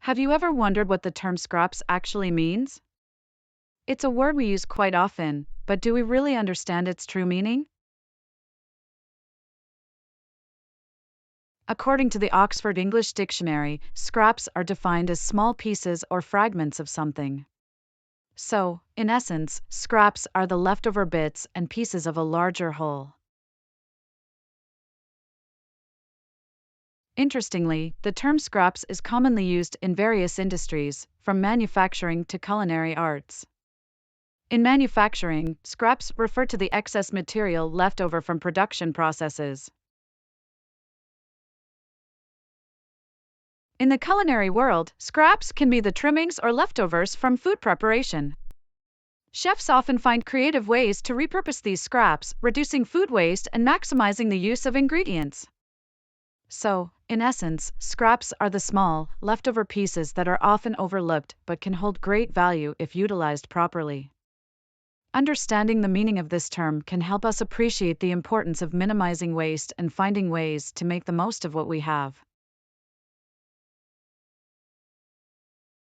Have you ever wondered what the term scraps actually means? It's a word we use quite often, but do we really understand its true meaning? According to the Oxford English Dictionary, scraps are defined as small pieces or fragments of something. So, in essence, scraps are the leftover bits and pieces of a larger whole. Interestingly, the term scraps is commonly used in various industries, from manufacturing to culinary arts. In manufacturing, scraps refer to the excess material left over from production processes. In the culinary world, scraps can be the trimmings or leftovers from food preparation. Chefs often find creative ways to repurpose these scraps, reducing food waste and maximizing the use of ingredients. So, in essence, scraps are the small, leftover pieces that are often overlooked but can hold great value if utilized properly. Understanding the meaning of this term can help us appreciate the importance of minimizing waste and finding ways to make the most of what we have.